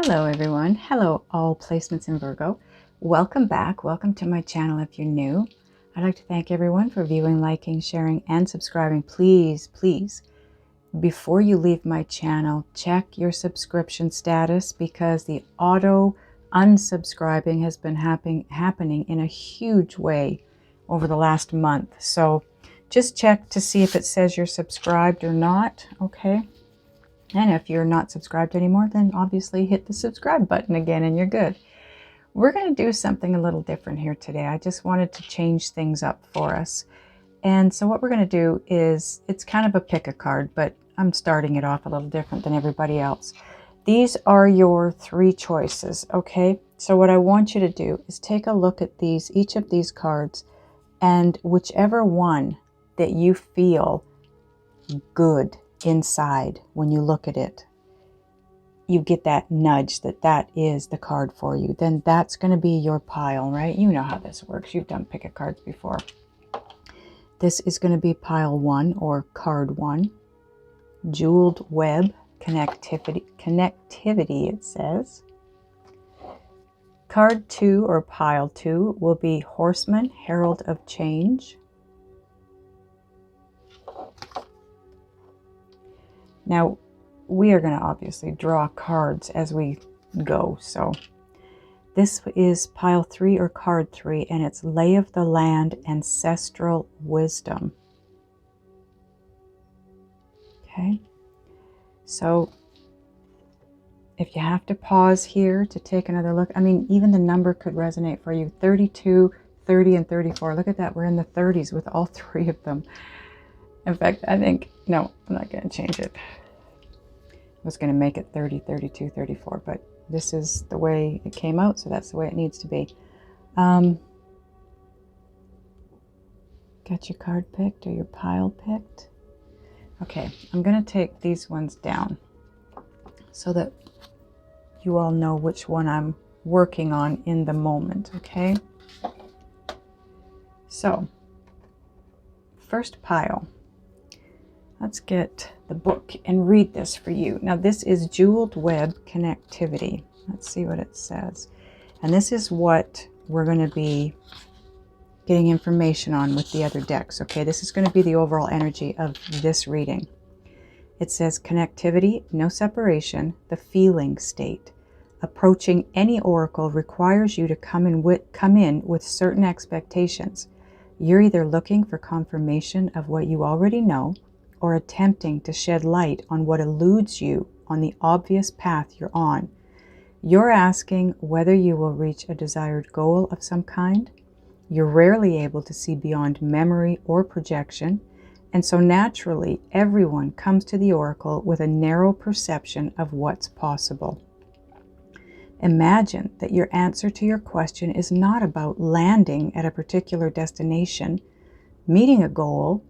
Hello everyone. Hello all placements in Virgo. Welcome back. Welcome to my channel if you're new. I'd like to thank everyone for viewing, liking, sharing, and subscribing. Please, before you leave my channel, check your subscription status because the auto unsubscribing has been happening in a huge way over the last month. So just check to see if it says you're subscribed or not, okay? And if you're not subscribed anymore, then obviously hit the subscribe button again and you're good. We're going to do something a little different here today. I just wanted to change things up for us. And so what we're going to do is, it's kind of a pick a card, but I'm starting it off a little different than everybody else. These are your three choices, okay? So what I want you to do is take a look at these, each of these cards, and whichever one that you feel good inside when you look at it, you get that nudge that that is the card for you, then that's going to be your pile, right? You know how this works. You've done pick a cards before. This is going to be pile 1 or card 1. Jeweled web, connectivity it says. Card 2 or pile 2 will be horseman, herald of change. Now, we are going to obviously draw cards as we go. So this is pile 3 or card 3, and it's lay of the land, ancestral wisdom. Okay. So if you have to pause here to take another look, I mean, even the number could resonate for you. 32, 30, and 34. Look at that. We're in the 30s with all three of them. In fact, I think, no, I'm not going to change it. I was going to make it 30, 32, 34, but this is the way it came out, so that's the way it needs to be. Got your card picked or your pile picked? Okay, I'm going to take these ones down so that you all know which one I'm working on in the moment, okay? So, first pile. Let's get the book and read this for you. Now this is Jeweled Web Connectivity. Let's see what it says. And this is what we're going to be getting information on with the other decks. Okay, this is going to be the overall energy of this reading. It says connectivity, no separation, the feeling state. Approaching any oracle requires you to come in with certain expectations. You're either looking for confirmation of what you already know, or attempting to shed light on what eludes you on the obvious path you're on. You're asking whether you will reach a desired goal of some kind. You're rarely able to see beyond memory or projection, and so naturally everyone comes to the oracle with a narrow perception of what's possible. Imagine that your answer to your question is not about landing at a particular destination, meeting a goal,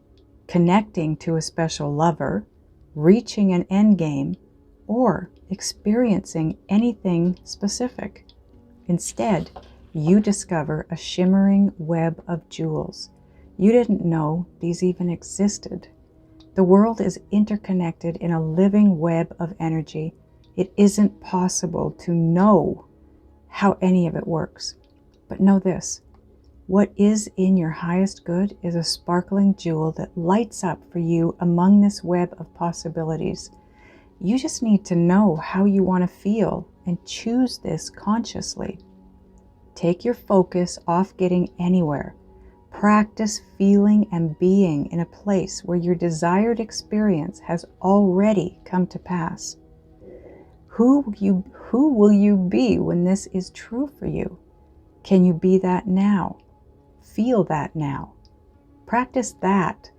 connecting to a special lover, reaching an end game, or experiencing anything specific. Instead, you discover a shimmering web of jewels. You didn't know these even existed. The world is interconnected in a living web of energy. It isn't possible to know how any of it works. But know this. What is in your highest good is a sparkling jewel that lights up for you among this web of possibilities. You just need to know how you want to feel and choose this consciously. Take your focus off getting anywhere. Practice feeling and being in a place where your desired experience has already come to pass. Who will you be when this is true for you? Can you be that now? Feel that now. Practice that,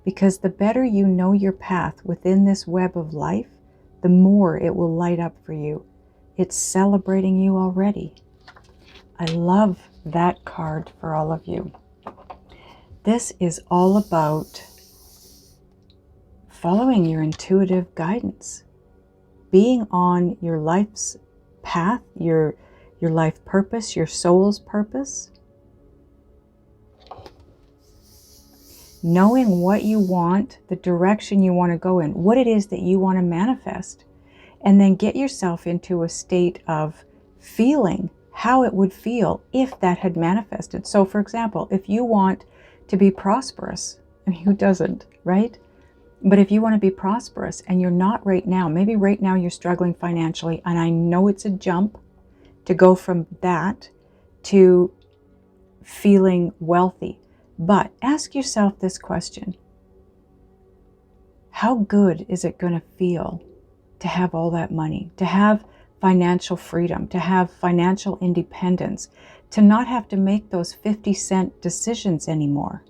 because the better you know your path within this web of life, the more it will light up for you. It's celebrating you already. I love that card for all of you. This is all about following your intuitive guidance, being on your life's path, your life purpose, your soul's purpose. Knowing what you want, the direction you want to go in, what it is that you want to manifest. And then get yourself into a state of feeling how it would feel if that had manifested. So for example, if you want to be prosperous, and who doesn't, right? But if you want to be prosperous and you're not right now, maybe right now you're struggling financially, and I know it's a jump to go from that to feeling wealthy. But ask yourself this question: how good is it going to feel to have all that money, to have financial freedom, to have financial independence, to not have to make those 50-cent decisions anymore,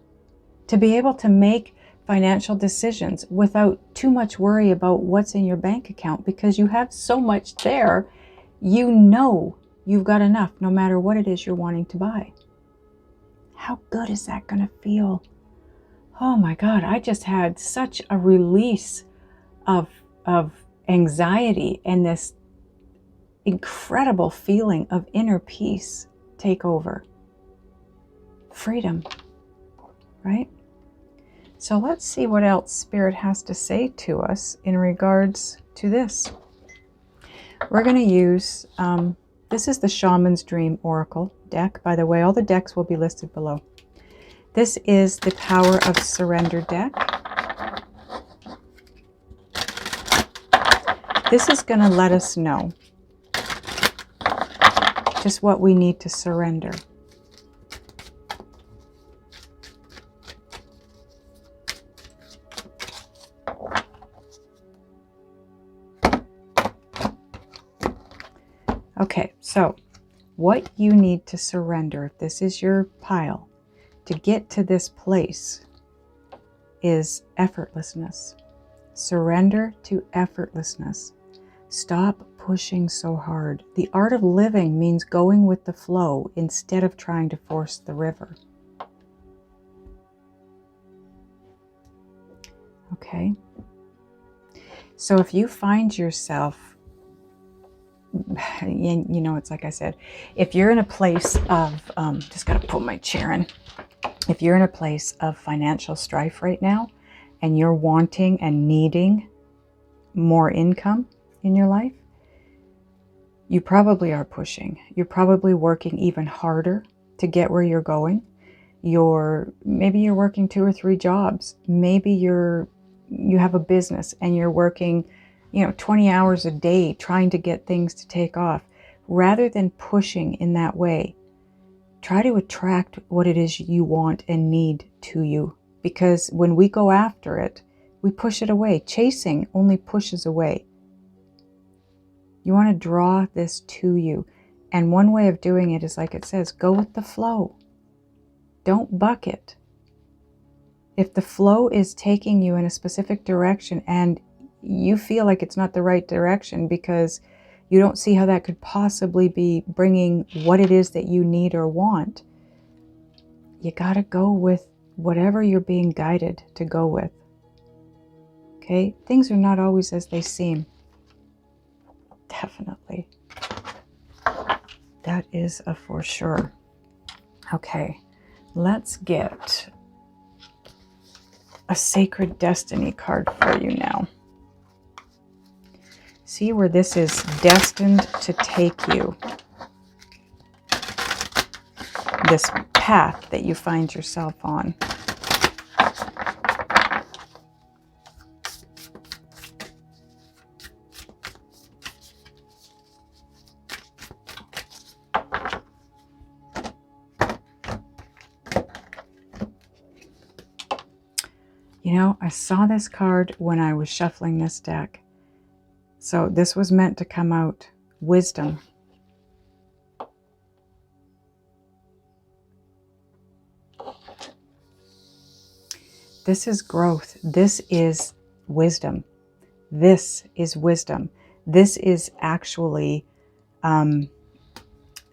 to be able to make financial decisions without too much worry about what's in your bank account, because you have so much there, you know you've got enough no matter what it is you're wanting to buy. How good is that going to feel? Oh my God, I just had such a release of anxiety and this incredible feeling of inner peace take over. Freedom, right? So let's see what else Spirit has to say to us in regards to this. We're going to use, this is the Shaman's Dream Oracle deck. By the way, all the decks will be listed below. This is the Power of Surrender deck. This is going to let us know just what we need to surrender. Okay, so what you need to surrender, if this is your pile, to get to this place is effortlessness. Surrender to effortlessness. Stop pushing so hard. The art of living means going with the flow instead of trying to force the river. Okay? So if you find yourself, you know, it's like I said, if you're in a place of, just got to put my chair in. If you're in a place of financial strife right now, and you're wanting and needing more income in your life, you probably are pushing. You're probably working even harder to get where you're going. Maybe you're working 2 or 3 jobs. Maybe you have a business and you're working, 20 hours a day trying to get things to take off. Rather than pushing in that way, try to attract what it is you want and need to you. Because when we go after it, we push it away. Chasing only pushes away. You want to draw this to you. And one way of doing it is, like it says, go with the flow. Don't buck it. If the flow is taking you in a specific direction and you feel like it's not the right direction because you don't see how that could possibly be bringing what it is that you need or want, you got to go with whatever you're being guided to go with. Okay? Things are not always as they seem. Definitely. That is a for sure. Okay. Let's get a Sacred Destiny card for you now. See where this is destined to take you. This path that you find yourself on. I saw this card when I was shuffling this deck. So this was meant to come out wisdom. This is growth. This is wisdom. This is wisdom. This is actually the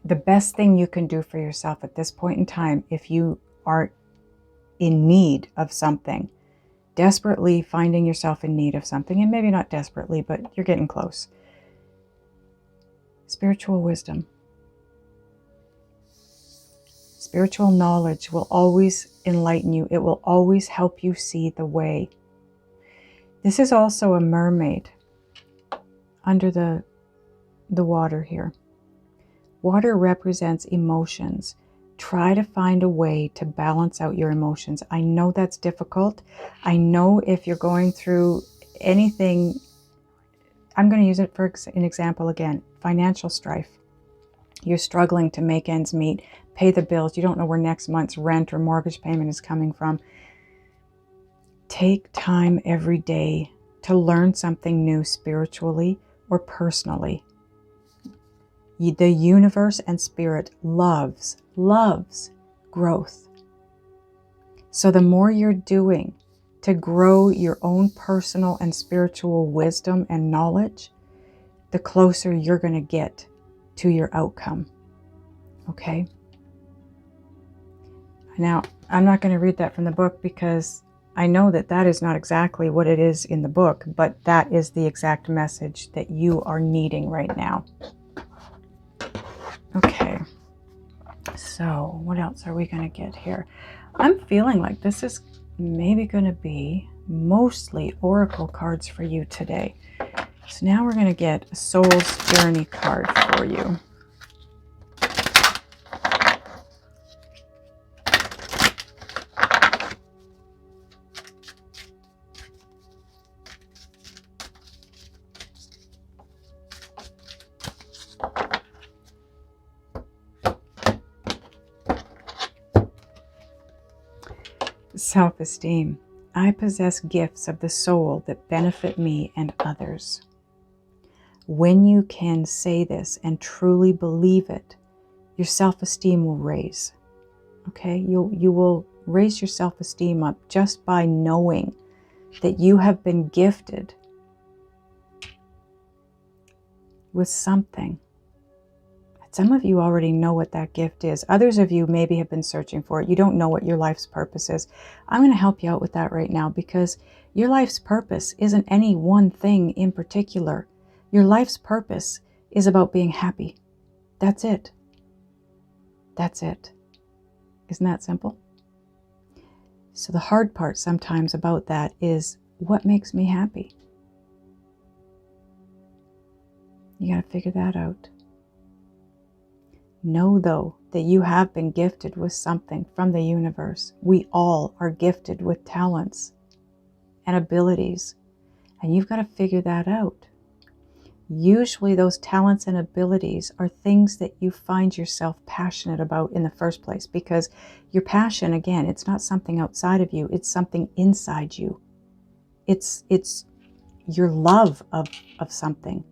best thing you can do for yourself at this point in time if you are in need of something. Desperately finding yourself in need of something, and maybe not desperately, but you're getting close. Spiritual wisdom. Spiritual knowledge will always enlighten you. It will always help you see the way. This is also a mermaid. under the water here. Water represents emotions. Try to find a way to balance out your emotions. I know that's difficult. I know if you're going through anything, I'm going to use it for an example again, financial strife. You're struggling to make ends meet, pay the bills. You don't know where next month's rent or mortgage payment is coming from. Take time every day to learn something new spiritually or personally. The universe and spirit loves growth. So the more you're doing to grow your own personal and spiritual wisdom and knowledge, the closer you're going to get to your outcome. Okay? Now, I'm not going to read that from the book because I know that that is not exactly what it is in the book, but that is the exact message that you are needing right now. Okay, so what else are we going to get here? I'm feeling like this is maybe going to be mostly oracle cards for you today. So now we're going to get a Soul's Journey card for you. Self-esteem. I possess gifts of the soul that benefit me and others. When you can say this and truly believe it, your self-esteem will raise. Okay? You will raise your self-esteem up just by knowing that you have been gifted with something. Some of you already know what that gift is. Others of you maybe have been searching for it. You don't know what your life's purpose is. I'm going to help you out with that right now because your life's purpose isn't any one thing in particular. Your life's purpose is about being happy. That's it. That's it. Isn't that simple? So the hard part sometimes about that is, what makes me happy? You got to figure that out. Know, though, that you have been gifted with something from the universe. We all are gifted with talents and abilities, and you've got to figure that out. Usually those talents and abilities are things that you find yourself passionate about in the first place, because your passion, again, it's not something outside of you, it's something inside you. It's your love of something.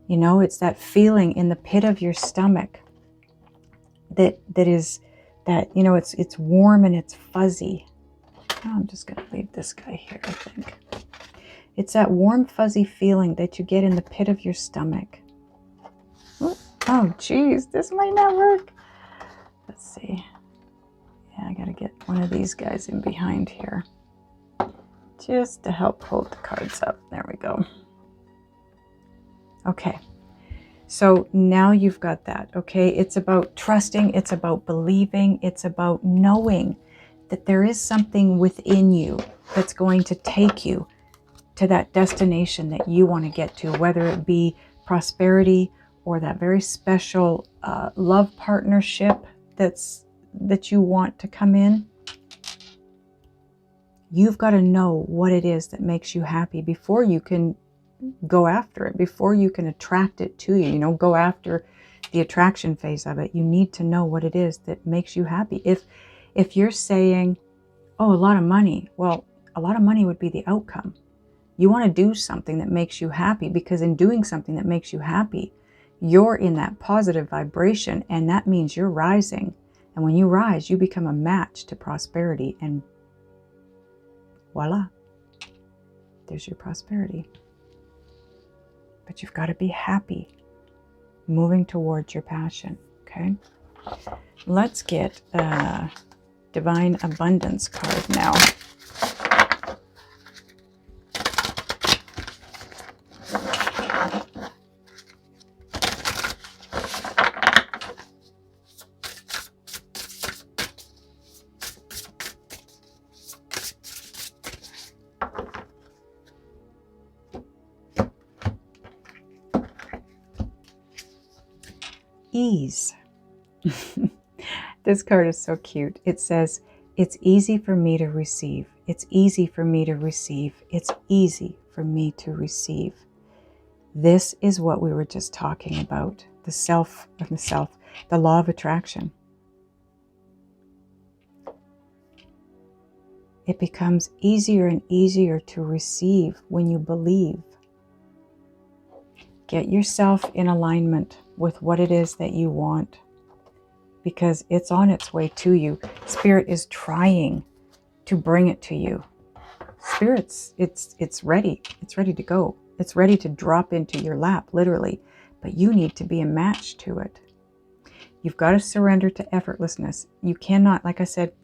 You know, it's that feeling in the pit of your stomach that you know, it's warm and it's fuzzy. Oh, I'm just going to leave this guy here, I think. It's that warm, fuzzy feeling that you get in the pit of your stomach. Oh, geez, this might not work. Let's see. Yeah, I got to get one of these guys in behind here, just to help hold the cards up. There we go. Okay. So now you've got that, okay? It's about trusting, it's about believing, it's about knowing that there is something within you that's going to take you to that destination that you want to get to, whether it be prosperity or that very special love partnership that you want to come in. You've got to know what it is that makes you happy before you can go after it, before you can attract it to you. You know, go after the attraction phase of it. You need to know what it is that makes you happy. If you're saying, oh, a lot of money, well, a lot of money would be the outcome. You want to do something that makes you happy, because in doing something that makes you happy, you're in that positive vibration, and that means you're rising. And when you rise, you become a match to prosperity, and voila, there's your prosperity. But you've got to be happy moving towards your passion, okay? Let's get a Divine Abundance card now. ease. This card is so cute. It says, it's easy for me to receive. It's easy for me to receive. It's easy for me to receive. This is what we were just talking about. The law of attraction. It becomes easier and easier to receive when you believe. Get yourself in alignment with what it is that you want, because it's on its way to you. Spirit is trying to bring it to you. Spirit's, it's ready. It's ready to go. It's ready to drop into your lap, literally. But you need to be a match to it. You've got to surrender to effortlessness. You cannot, like I said,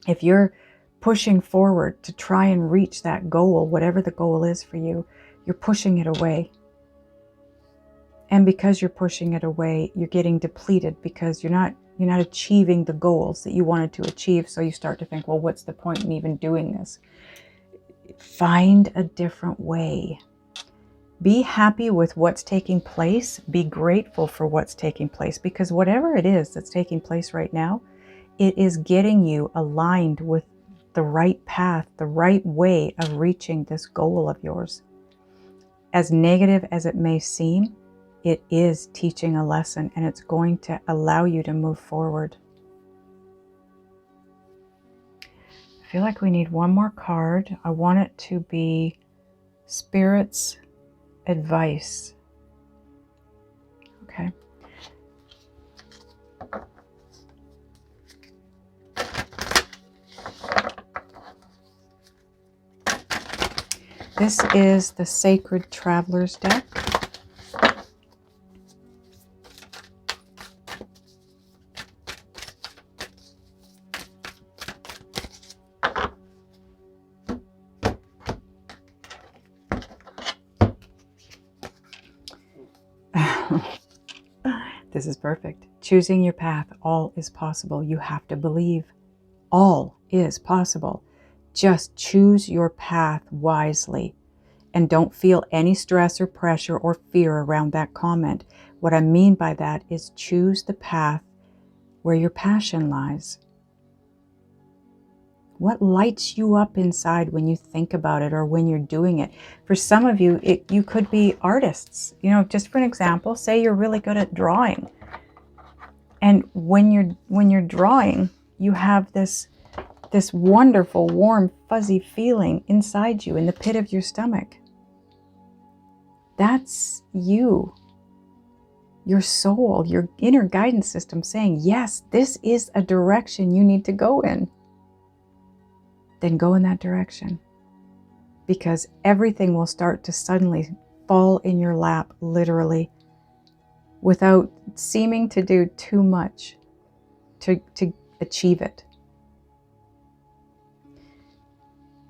if you're pushing forward to try and reach that goal, whatever the goal is for you, you're pushing it away. And because you're pushing it away, you're getting depleted because you're not achieving the goals that you wanted to achieve. So you start to think, well, what's the point in even doing this? Find a different way. Be happy with what's taking place. Be grateful for what's taking place, because whatever it is that's taking place right now, it is getting you aligned with the right path, the right way of reaching this goal of yours. As negative as it may seem, it is teaching a lesson, and it's going to allow you to move forward. I feel like we need one more card. I want it to be Spirit's advice. Okay. This is the Sacred Traveler's deck. This is perfect. Choosing your path. All is possible. You have to believe. All is possible. Just choose your path wisely. And don't feel any stress or pressure or fear around that comment. What I mean by that is choose the path where your passion lies. What lights you up inside when you think about it or when you're doing it? For some of you, you could be artists. You know, just for an example, say you're really good at drawing. And when you're drawing, you have this wonderful, warm, fuzzy feeling inside you in the pit of your stomach. That's you. Your soul, your inner guidance system saying, yes, this is a direction you need to go in. Then go in that direction, because everything will start to suddenly fall in your lap, literally, without seeming to do too much to achieve it.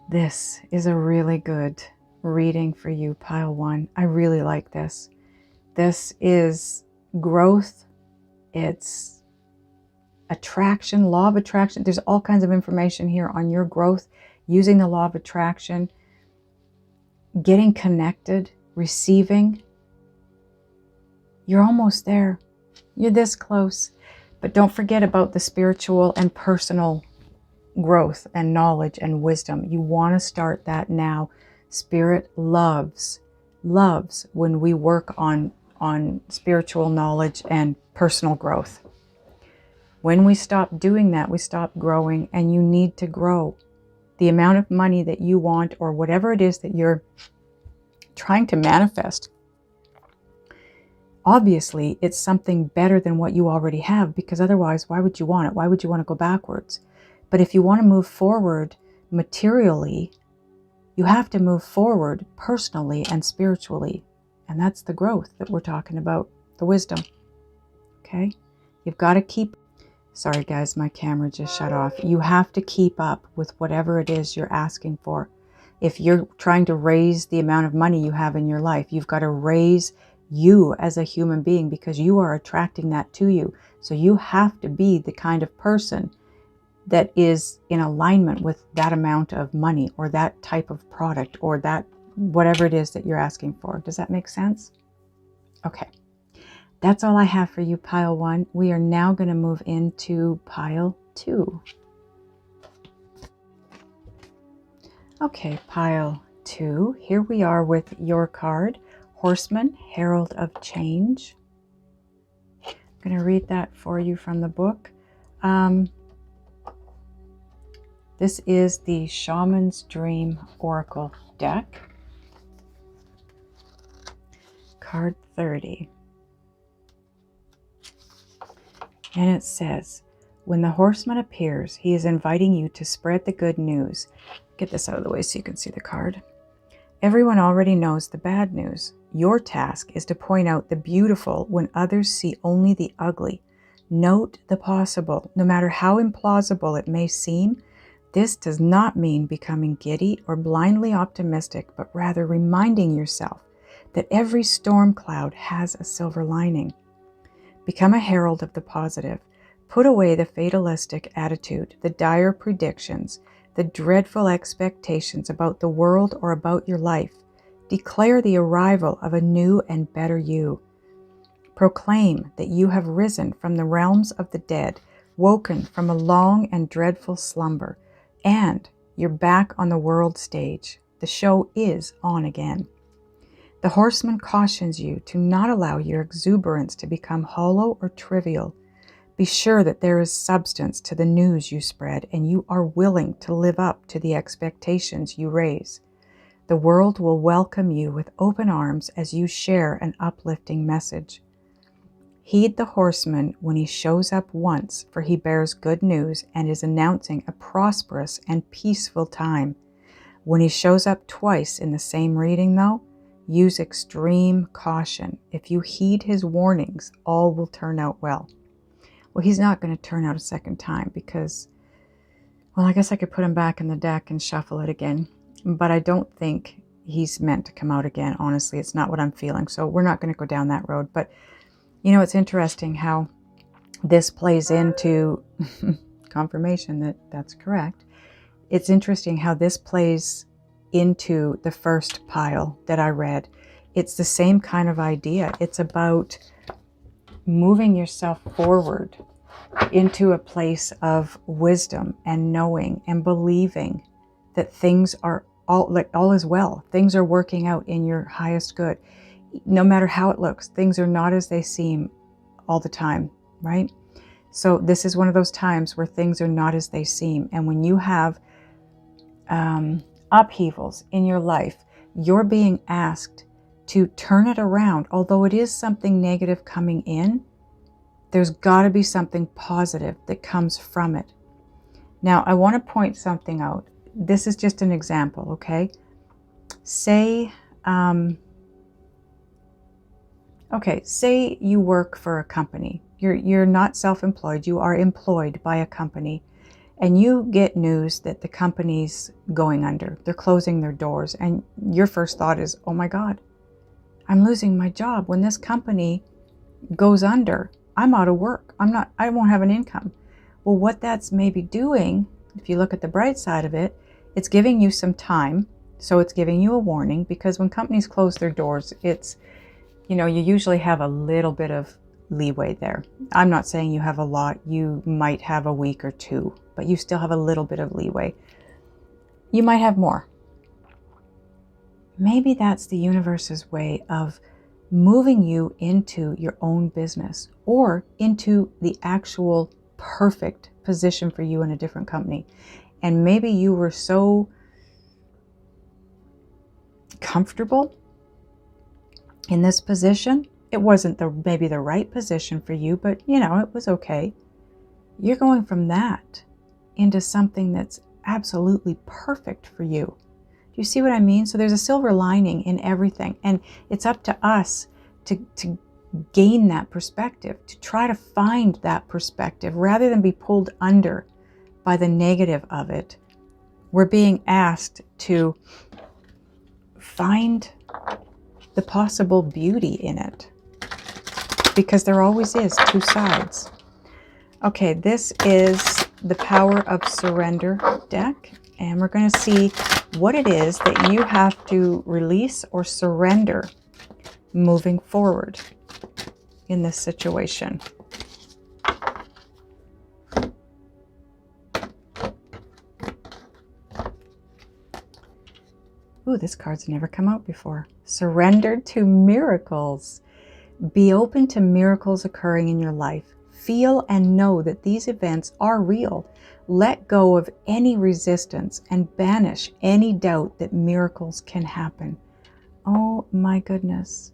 This is a really good reading for you, Pile 1. I really like this. This is growth. It's attraction, law of attraction. There's all kinds of information here on your growth, using the law of attraction, getting connected, receiving. You're almost there. You're this close. But don't forget about the spiritual and personal growth and knowledge and wisdom. You want to start that now. Spirit loves when we work on spiritual knowledge and personal growth. When we stop doing that, we stop growing, and you need to grow. The amount of money that you want, or whatever it is that you're trying to manifest, obviously it's something better than what you already have, because otherwise, why would you want it? Why would you want to go backwards? But if you want to move forward materially, you have to move forward personally and spiritually. And that's the growth that we're talking about, the wisdom. Okay? You've got to keep... Sorry guys, my camera just shut off. You have to keep up with whatever it is you're asking for. If you're trying to raise the amount of money you have in your life, you've got to raise you as a human being, because you are attracting that to you. So you have to be the kind of person that is in alignment with that amount of money or that type of product or that whatever it is that you're asking for. Does that make sense? Okay. That's all I have for you, pile 1. We are now going to move into pile 2. Okay, pile 2. Here we are with your card, Horseman, Herald of Change. I'm going to read that for you from the book. This is the Shaman's Dream Oracle deck. Card 30. And it says, when the horseman appears, he is inviting you to spread the good news. Get this out of the way so you can see the card. Everyone already knows the bad news. Your task is to point out the beautiful when others see only the ugly. Note the possible, no matter how implausible it may seem. This does not mean becoming giddy or blindly optimistic, but rather reminding yourself that every storm cloud has a silver lining. Become a herald of the positive. Put away the fatalistic attitude, the dire predictions, the dreadful expectations about the world or about your life. Declare the arrival of a new and better you. Proclaim that you have risen from the realms of the dead, woken from a long and dreadful slumber, and you're back on the world stage. The show is on again. The horseman cautions you to not allow your exuberance to become hollow or trivial. Be sure that there is substance to the news you spread, and you are willing to live up to the expectations you raise. The world will welcome you with open arms as you share an uplifting message. Heed the horseman when he shows up once, for he bears good news and is announcing a prosperous and peaceful time. When he shows up twice in the same reading, though, use extreme caution. If you heed his warnings, all will turn out well. Well, he's not going to turn out a second time because, well, I guess I could put him back in the deck and shuffle it again. But I don't think he's meant to come out again. Honestly, it's not what I'm feeling. So we're not going to go down that road. But, you know, it's interesting how this plays into confirmation that that's correct. It's interesting how this plays into the first pile that I read. It's the same kind of idea. It's about moving yourself forward into a place of wisdom and knowing and believing that things are all is well. Things are working out in your highest good. No matter how it looks, things are not as they seem all the time, right? So this is one of those times where things are not as they seem. And when you have upheavals in your life, you're being asked to turn it around. Although it is something negative coming in, there's got to be something positive that comes from it. Now, I want to point something out. This is just an example, okay? Say you work for a company. You're not self-employed. You are employed by a company. And you get news that the company's going under. They're closing their doors. And your first thought is, oh my God, I'm losing my job. When this company goes under, I'm out of work. I won't have an income. Well, what that's maybe doing, if you look at the bright side of it, it's giving you some time. So it's giving you a warning, because when companies close their doors, it's, you know, you usually have a little bit of leeway there. I'm not saying you have a lot. You might have a week or two, but you still have a little bit of leeway. You might have more. Maybe that's the universe's way of moving you into your own business or into the actual perfect position for you in a different company. And maybe you were so comfortable in this position. It wasn't maybe the right position for you, but you know, it was okay. You're going from that into something that's absolutely perfect for you. Do you see what I mean? So there's a silver lining in everything, and it's up to us to gain that perspective, to try to find that perspective rather than be pulled under by the negative of it. We're being asked to find the possible beauty in it, because there always is two sides. Okay, this is the Power of Surrender deck, and we're going to see what it is that you have to release or surrender moving forward. in this situation. Ooh, this card's never come out before. Surrender to miracles. Be open to miracles occurring in your life. Feel and know that these events are real. Let go of any resistance and banish any doubt that miracles can happen. Oh my goodness.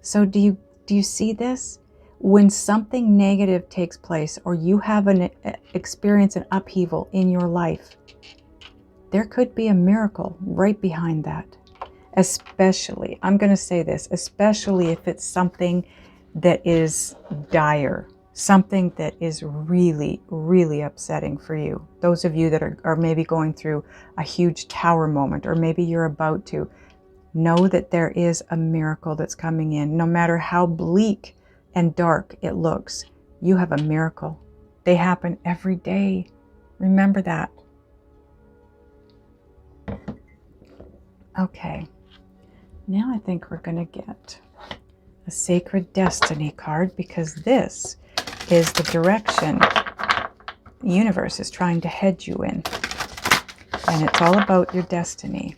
So do you see this? When something negative takes place or you have experience an upheaval in your life, there could be a miracle right behind that. Especially, I'm going to say this, especially if it's something that is dire, something that is really, really upsetting for you. Those of you that are maybe going through a huge tower moment, or maybe you're about to, know that there is a miracle that's coming in. No matter how bleak and dark it looks, you have a miracle. They happen every day. Remember that. Okay, now I think we're going to get a Sacred Destiny card, because this is the direction the universe is trying to head you in. And it's all about your destiny.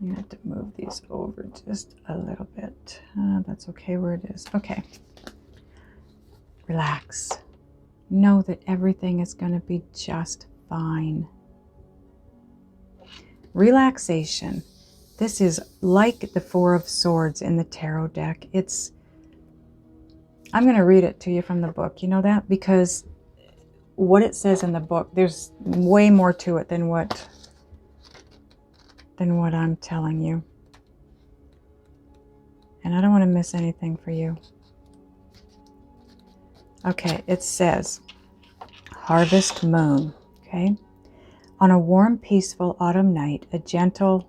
I'm going to have to move these over just a little bit. That's okay where it is. Okay. Relax. Know that everything is going to be just fine. Relaxation. This is like the Four of Swords in the tarot deck. I'm going to read it to you from the book. You know that? Because what it says in the book, there's way more to it than what I'm telling you. And I don't want to miss anything for you. Okay, it says, Harvest Moon, okay? On a warm, peaceful autumn night, a gentle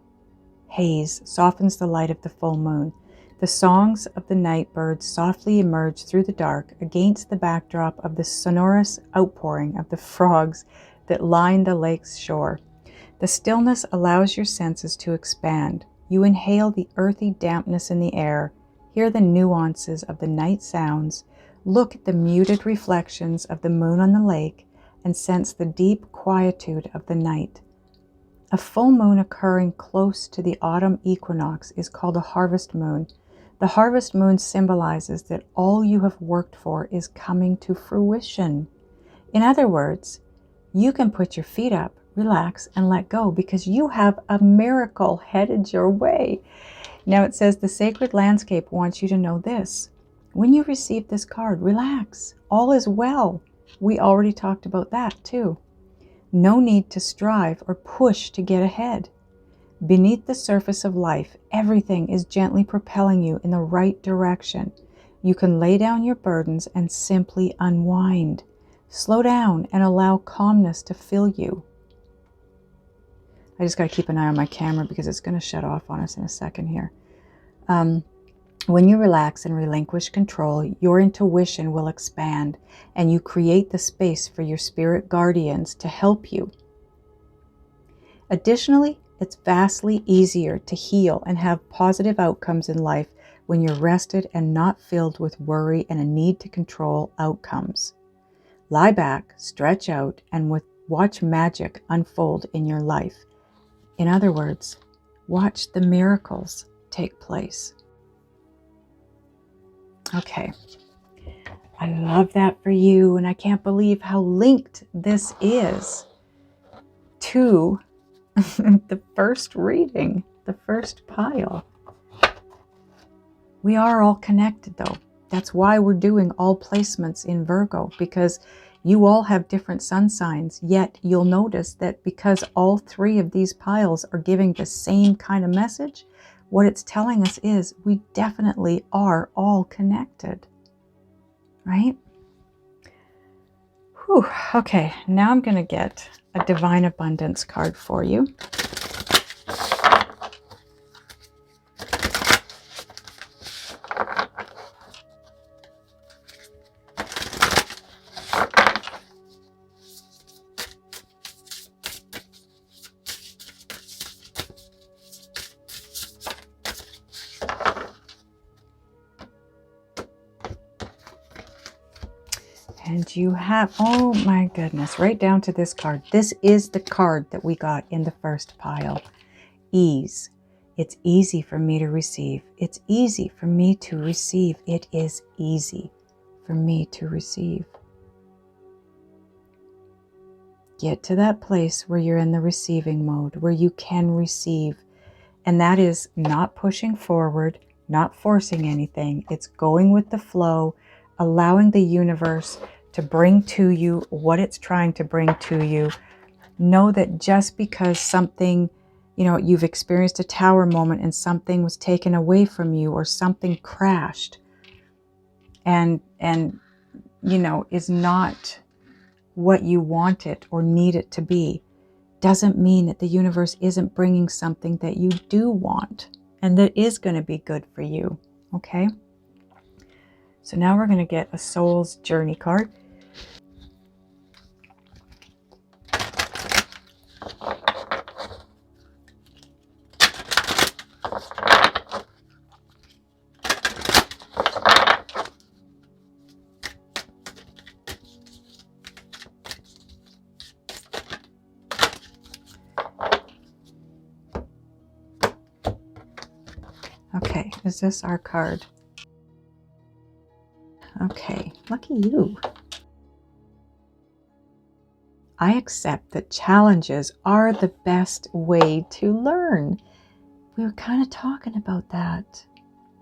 haze softens the light of the full moon. The songs of the night birds softly emerge through the dark against the backdrop of the sonorous outpouring of the frogs that line the lake's shore. The stillness allows your senses to expand. You inhale the earthy dampness in the air, hear the nuances of the night sounds, look at the muted reflections of the moon on the lake, and sense the deep quietude of the night. A full moon occurring close to the autumn equinox is called a harvest moon. The harvest moon symbolizes that all you have worked for is coming to fruition. In other words, you can put your feet up, relax, and let go, because you have a miracle headed your way. Now it says the sacred landscape wants you to know this. When you receive this card, relax. All is well. We already talked about that too. No need to strive or push to get ahead. Beneath the surface of life, everything is gently propelling you in the right direction. You can lay down your burdens and simply unwind. Slow down and allow calmness to fill you. I just got to keep an eye on my camera because it's going to shut off on us in a second here. When you relax and relinquish control, your intuition will expand, and you create the space for your spirit guardians to help you. Additionally, it's vastly easier to heal and have positive outcomes in life when you're rested and not filled with worry and a need to control outcomes. Lie back, stretch out, and watch magic unfold in your life. In other words, watch the miracles take place. Okay, I love that for you, and I can't believe how linked this is to the first reading, the first pile. We are all connected though. That's why we're doing all placements in Virgo, because you all have different sun signs, yet you'll notice that because all three of these piles are giving the same kind of message, what it's telling us is we definitely are all connected, right? Whew. Okay, now I'm going to get a Divine Abundance card for you. And you have, oh my goodness, right down to this card. This is the card that we got in the first pile. Ease. It's easy for me to receive. It's easy for me to receive. It is easy for me to receive. Get to that place where you're in the receiving mode, where you can receive. And that is not pushing forward, not forcing anything. It's going with the flow, allowing the universe to bring to you what it's trying to bring to you. Know that just because something, you've experienced a tower moment and something was taken away from you or something crashed and is not what you want it or need it to be, doesn't mean that the universe isn't bringing something that you do want and that is going to be good for you. Okay? So now we're going to get a soul's journey card. Okay, is this our card? Okay, lucky you. I accept that challenges are the best way to learn. We were kind of talking about that.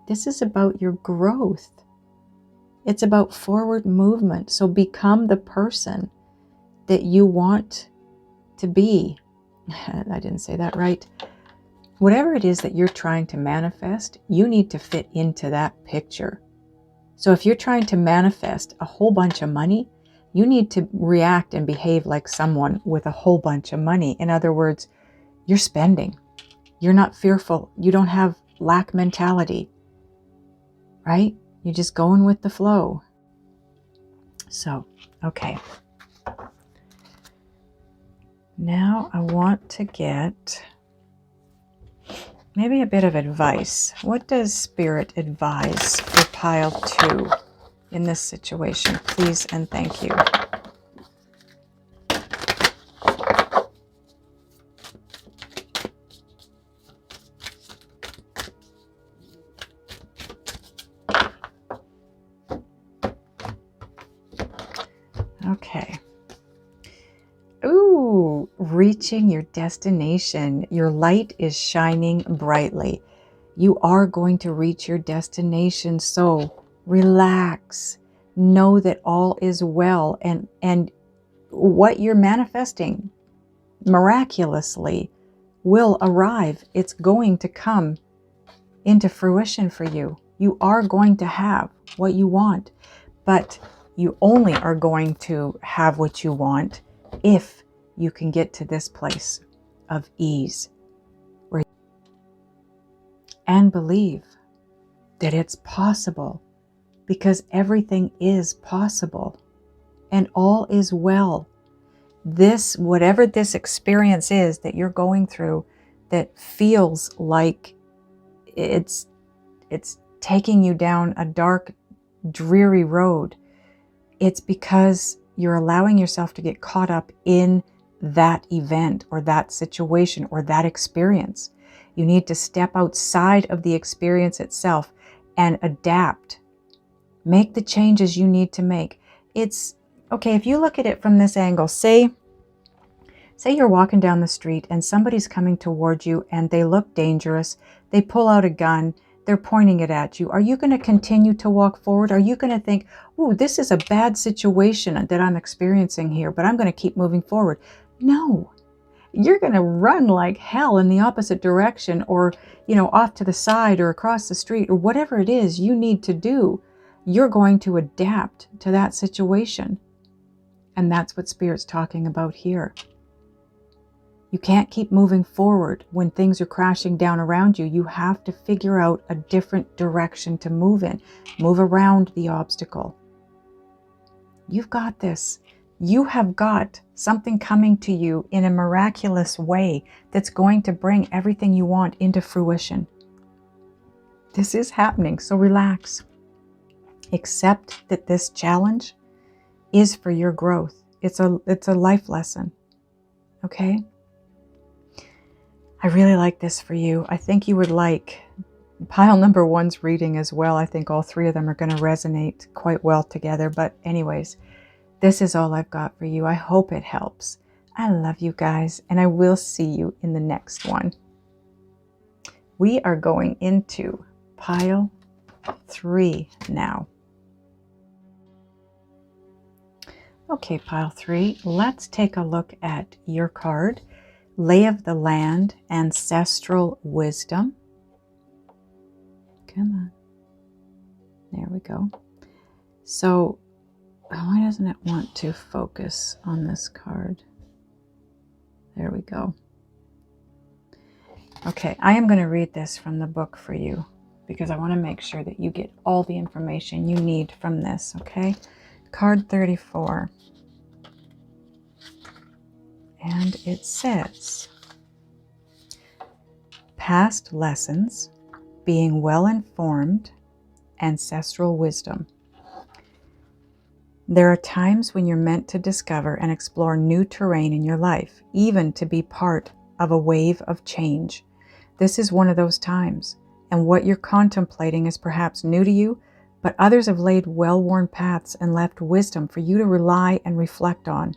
This is about your growth. It's about forward movement. So become the person that you want to be. I didn't say that right. Whatever it is that you're trying to manifest, you need to fit into that picture. So if you're trying to manifest a whole bunch of money, you need to react and behave like someone with a whole bunch of money. In other words, you're spending. You're not fearful. You don't have lack mentality, right? You're just going with the flow. So, okay. Now I want to get maybe a bit of advice. What does Spirit advise for pile 2 in this situation? Please and thank you. Okay. Ooh, reaching your destination. Your light is shining brightly. You are going to reach your destination, so relax. Know that all is well, and what you're manifesting miraculously will arrive. It's going to come into fruition for you. You are going to have what you want, but you only are going to have what you want if you can get to this place of ease and believe that it's possible, because everything is possible and all is well. This, whatever this experience is that you're going through that feels like it's taking you down a dark, dreary road, it's because you're allowing yourself to get caught up in that event or that situation or that experience. You need to step outside of the experience itself and adapt. Make the changes you need to make. It's okay if you look at it from this angle. Say you're walking down the street and somebody's coming towards you and they look dangerous. They pull out a gun. They're pointing it at you. Are you going to continue to walk forward? Are you going to think, "Ooh, this is a bad situation that I'm experiencing here, but I'm going to keep moving forward"? No. You're going to run like hell in the opposite direction, or, off to the side or across the street, or whatever it is you need to do. You're going to adapt to that situation. And that's what Spirit's talking about here. You can't keep moving forward when things are crashing down around you. You have to figure out a different direction to move in. Move around the obstacle. You've got this. You have got something coming to you in a miraculous way that's going to bring everything you want into fruition. This is happening, so relax. Accept that this challenge is for your growth. It's a life lesson. Okay? I really like this for you. I think you would like pile number 1's reading as well. I think all 3 of them are going to resonate quite well together. But anyways, this is all I've got for you. I hope it helps. I love you guys, and I will see you in the next one. We are going into pile 3 now. Okay, pile 3, let's take a look at your card, Lay of the Land, Ancestral Wisdom. Come on. There we go. So, why doesn't it want to focus on this card? There we go. Okay, I am going to read this from the book for you because I want to make sure that you get all the information you need from this, okay? Card 34. And it says, past lessons, being well informed, ancestral wisdom. There are times when you're meant to discover and explore new terrain in your life, even to be part of a wave of change. This is one of those times, and what you're contemplating is perhaps new to you, but others have laid well-worn paths and left wisdom for you to rely and reflect on.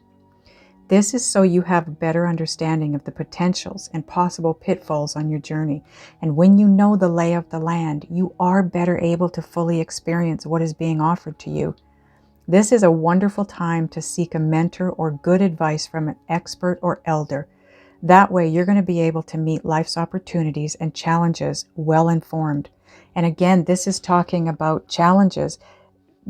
This is so you have a better understanding of the potentials and possible pitfalls on your journey. And when you know the lay of the land, you are better able to fully experience what is being offered to you. This is a wonderful time to seek a mentor or good advice from an expert or elder. That way, you're going to be able to meet life's opportunities and challenges well informed. And again, this is talking about challenges.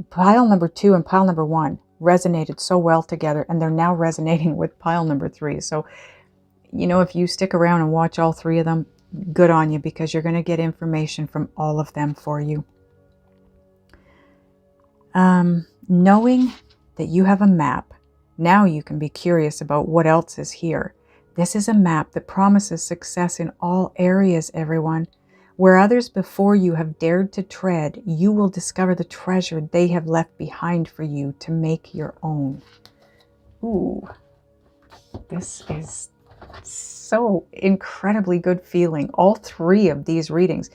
Pile number 2 and pile number 1 resonated so well together, and they're now resonating with pile number 3. So, you know, if you stick around and watch all 3 of them, good on you, because you're going to get information from all of them for you. Knowing that you have a map, now you can be curious about what else is here. This is a map that promises success in all areas, everyone. Where others before you have dared to tread, you will discover the treasure they have left behind for you to make your own. Ooh, this is so incredibly good feeling. All 3 of these readings,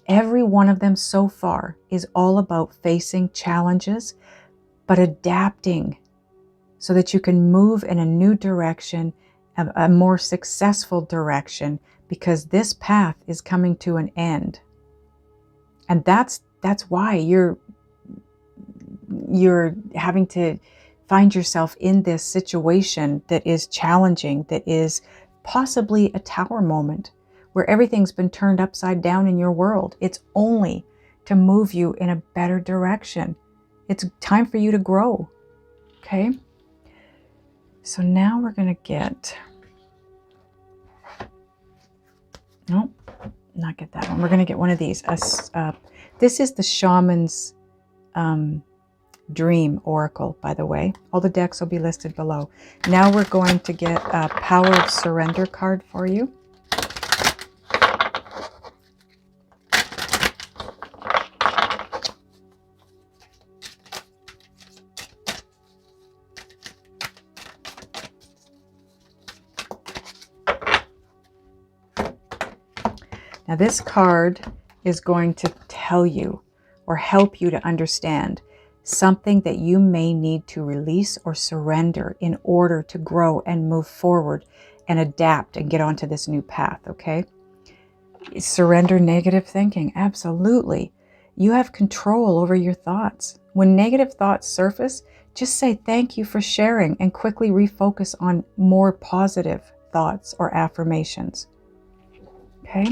every one of them so far is all about facing challenges, but adapting so that you can move in a new direction, a more successful direction, because this path is coming to an end. And that's why you're having to find yourself in this situation that is challenging, that is possibly a tower moment where everything's been turned upside down in your world. It's only to move you in a better direction. It's time for you to grow. Okay? So now we're going to get... Nope, not get that one. We're going to get one of these. This is the Shaman's Dream Oracle, by the way. All the decks will be listed below. Now we're going to get a Power of Surrender card for you. Now this card is going to tell you or help you to understand something that you may need to release or surrender in order to grow and move forward and adapt and get onto this new path, okay? Surrender negative thinking, absolutely. You have control over your thoughts. When negative thoughts surface, just say thank you for sharing and quickly refocus on more positive thoughts or affirmations, okay?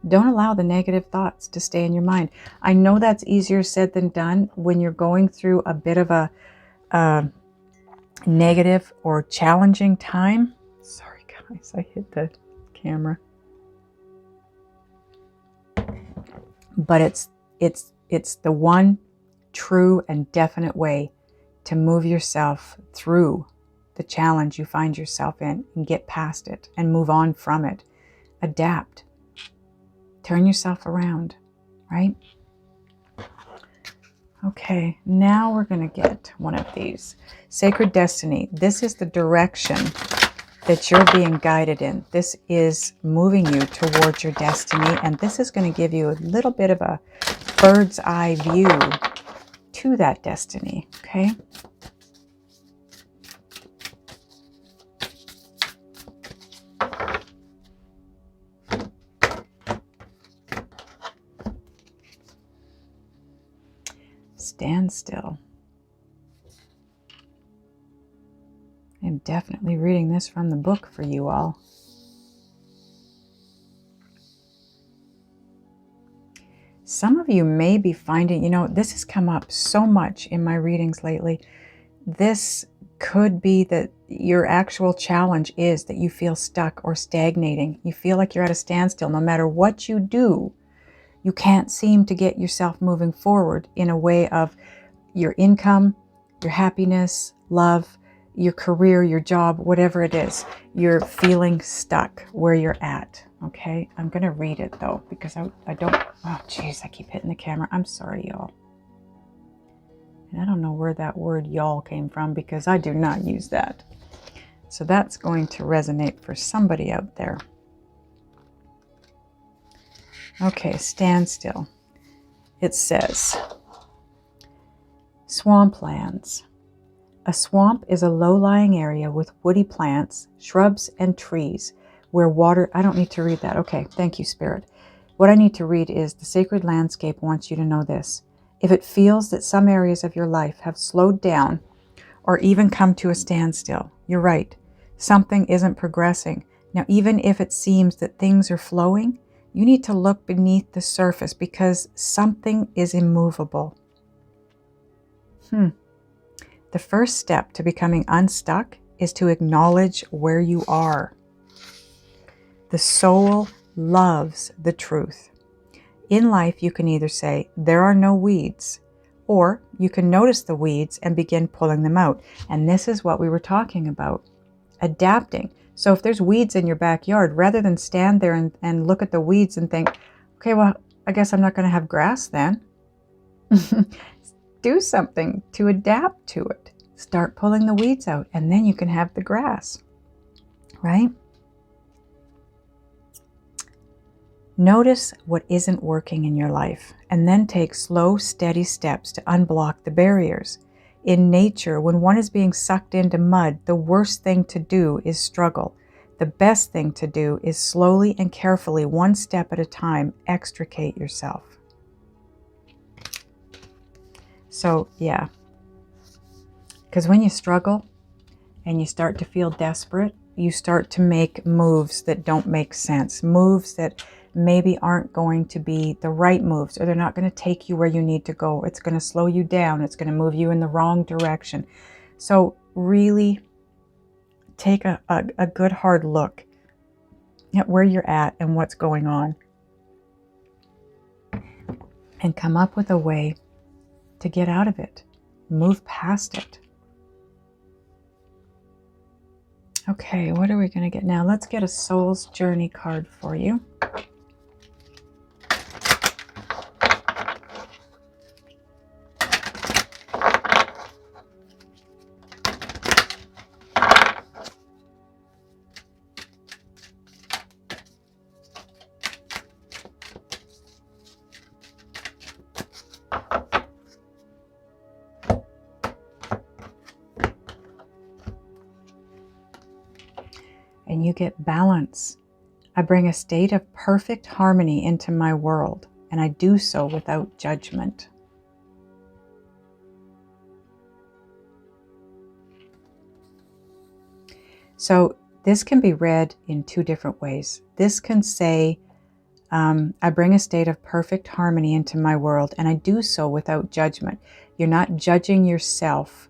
Don't allow the negative thoughts to stay in your mind. I know that's easier said than done when you're going through a bit of a negative or challenging time. Sorry guys, I hit the camera. But it's the one true and definite way to move yourself through the challenge you find yourself in and get past it and move on from it. Adapt. Turn yourself around, right? Okay, now we're going to get one of these. Sacred Destiny. This is the direction that you're being guided in. This is moving you towards your destiny, and this is going to give you a little bit of a bird's eye view to that destiny, okay? Stand still. I'm definitely reading this from the book for you all. Some of you may be finding, this has come up so much in my readings lately. This could be that your actual challenge is that you feel stuck or stagnating. You feel like you're at a standstill. No matter what you do, you can't seem to get yourself moving forward in a way of your income, your happiness, love, your career, your job, whatever it is. You're feeling stuck where you're at. Okay, I'm going to read it though, because I don't, oh geez, I keep hitting the camera. I'm sorry, y'all. And I don't know where that word y'all came from, because I do not use that. So that's going to resonate for somebody out there. Okay, stand still. It says, swamplands. A swamp is a low-lying area with woody plants, shrubs, and trees where water... I don't need to read that. Okay, thank you, Spirit. What I need to read is, the sacred landscape wants you to know this. If it feels that some areas of your life have slowed down or even come to a standstill, you're right. Something isn't progressing. Now, even if it seems that things are flowing, you need to look beneath the surface, because something is immovable. The first step to becoming unstuck is to acknowledge where you are. The soul loves the truth. In life, you can either say, there are no weeds, or you can notice the weeds and begin pulling them out. And this is what we were talking about, adapting. So if there's weeds in your backyard, rather than stand there and look at the weeds and think, okay, well, I guess I'm not going to have grass then. Do something to adapt to it. Start pulling the weeds out, and then you can have the grass, right? Notice what isn't working in your life, and then take slow, steady steps to unblock the barriers. In nature, when one is being sucked into mud, the worst thing to do is struggle. The best thing to do is slowly and carefully, one step at a time, extricate yourself. So, yeah. Because when you struggle and you start to feel desperate, you start to make moves that don't make sense. Moves that maybe aren't going to be the right moves, or they're not going to take you where you need to go. It's going to slow you down. It's going to move you in the wrong direction. So really take a good hard look at where you're at and what's going on, and come up with a way to get out of it. Move past it. Okay, what are we going to get now? Let's get a Soul's Journey card for you. And you get balance. I bring a state of perfect harmony into my world, and I do so without judgment. So this can be read in two different ways. This can say, I bring a state of perfect harmony into my world, and I do so without judgment. You're not judging yourself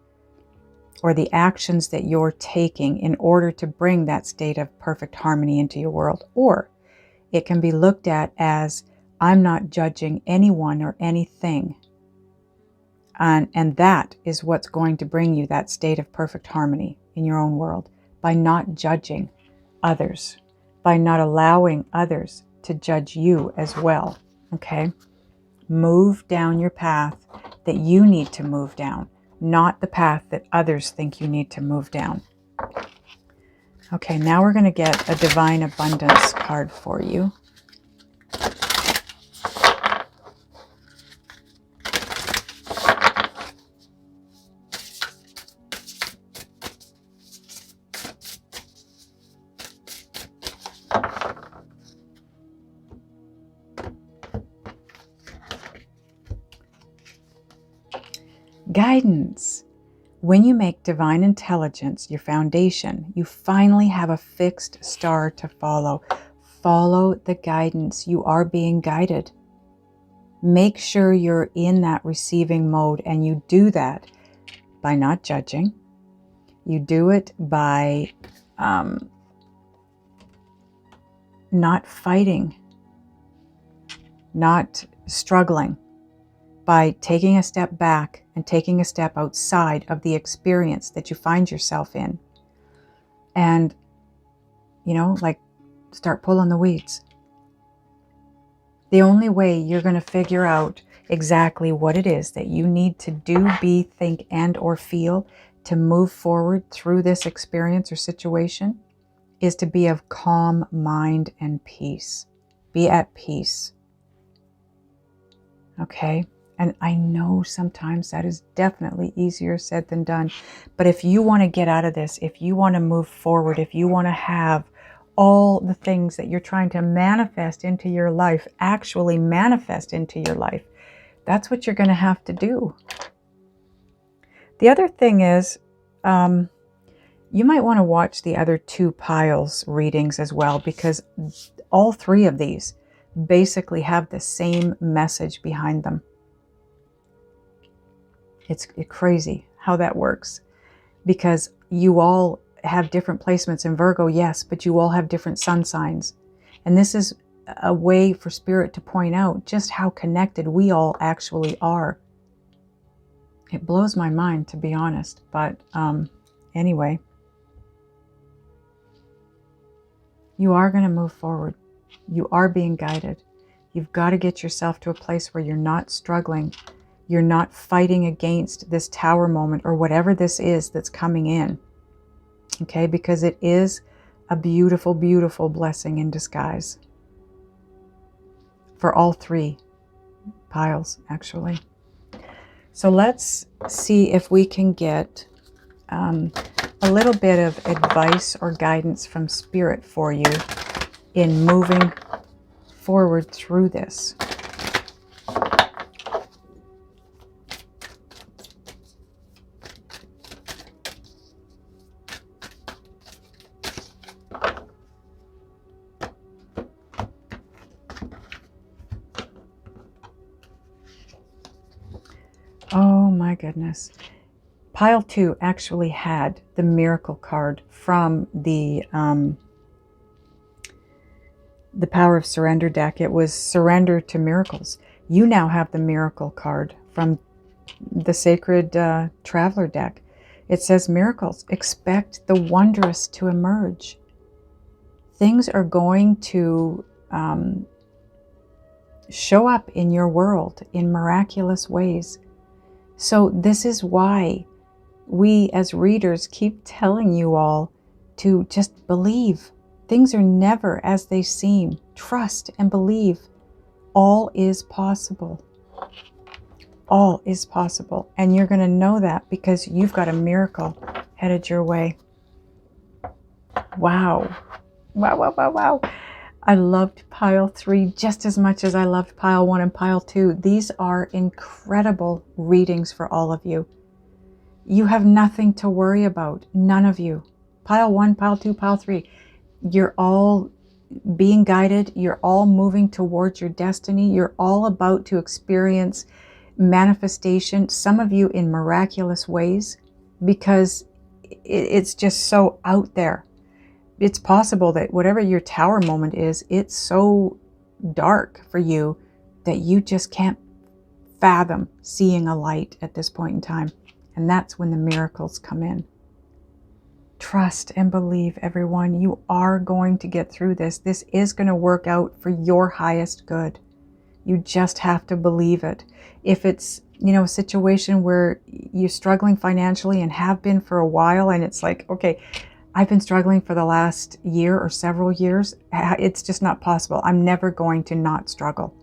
or the actions that you're taking in order to bring that state of perfect harmony into your world. Or it can be looked at as, I'm not judging anyone or anything. And that is what's going to bring you that state of perfect harmony in your own world, by not judging others, by not allowing others to judge you as well. Okay? Move down your path that you need to move down, not the path that others think you need to move down. Okay, now we're going to get a Divine Abundance card for you. Guidance. When you make divine intelligence your foundation, you finally have a fixed star to follow. Follow the guidance. You are being guided. Make sure you're in that receiving mode, and you do that by not judging. You do it by not fighting, not struggling, by taking a step back and taking a step outside of the experience that you find yourself in. And, like, start pulling the weeds. The only way you're going to figure out exactly what it is that you need to do, be, think, and or feel to move forward through this experience or situation is to be of calm mind and peace. Be at peace. Okay? And I know sometimes that is definitely easier said than done. But if you want to get out of this, if you want to move forward, if you want to have all the things that you're trying to manifest into your life, actually manifest into your life, that's what you're going to have to do. The other thing is, you might want to watch the other two piles readings as well, because all three of these basically have the same message behind them. It's crazy how that works, because you all have different placements in Virgo, yes, but you all have different sun signs. And this is a way for Spirit to point out just how connected we all actually are. It blows my mind, to be honest, but anyway. You are going to move forward. You are being guided. You've got to get yourself to a place where you're not struggling. You're not fighting against this tower moment or whatever this is that's coming in. Okay, because it is a beautiful, beautiful blessing in disguise. For all three piles, actually. So let's see if we can get a little bit of advice or guidance from Spirit for you in moving forward through this. Oh my goodness. Pile 2 actually had the miracle card from the Power of Surrender deck. It was Surrender to Miracles. You now have the miracle card from the Sacred Traveler deck. It says miracles. Expect the wondrous to emerge. Things are going to show up in your world in miraculous ways. So this is why we as readers keep telling you all to just believe. Things are never as they seem. Trust and believe. All is possible. All is possible. And you're going to know that because you've got a miracle headed your way. Wow. Wow, wow, wow, wow. I loved pile 3 just as much as I loved pile 1 and pile 2. These are incredible readings for all of you. You have nothing to worry about. None of you. Pile 1, pile 2, pile 3. You're all being guided. You're all moving towards your destiny. You're all about to experience manifestation. Some of you in miraculous ways, because it's just so out there. It's possible that whatever your tower moment is, it's so dark for you that you just can't fathom seeing a light at this point in time. And that's when the miracles come in. Trust and believe, everyone. You are going to get through this. This is going to work out for your highest good. You just have to believe it. If it's, you know, a situation where you're struggling financially and have been for a while, and it's like, okay, I've been struggling for the last year or several years. It's just not possible. I'm never going to not struggle.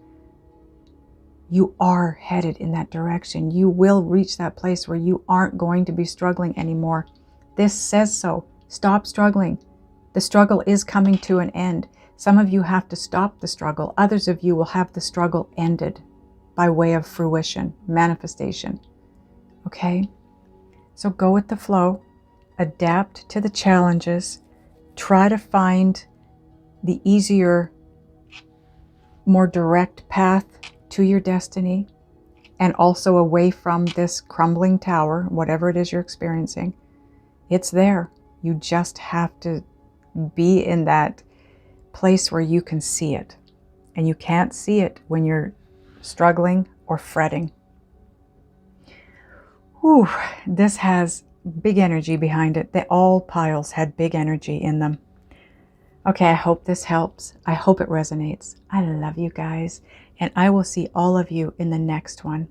You are headed in that direction. You will reach that place where you aren't going to be struggling anymore. This says so. Stop struggling. The struggle is coming to an end. Some of you have to stop the struggle. Others of you will have the struggle ended by way of fruition, manifestation. Okay? So go with the flow. Adapt to the challenges. Try to find the easier, more direct path to your destiny, and also away from this crumbling tower, whatever it is you're experiencing. It's there. You just have to be in that place where you can see it. And you can't see it when you're struggling or fretting. Whew, this has big energy behind it. All piles had big energy in them. Okay, I hope this helps. I hope it resonates. I love you guys, and I will see all of you in the next one.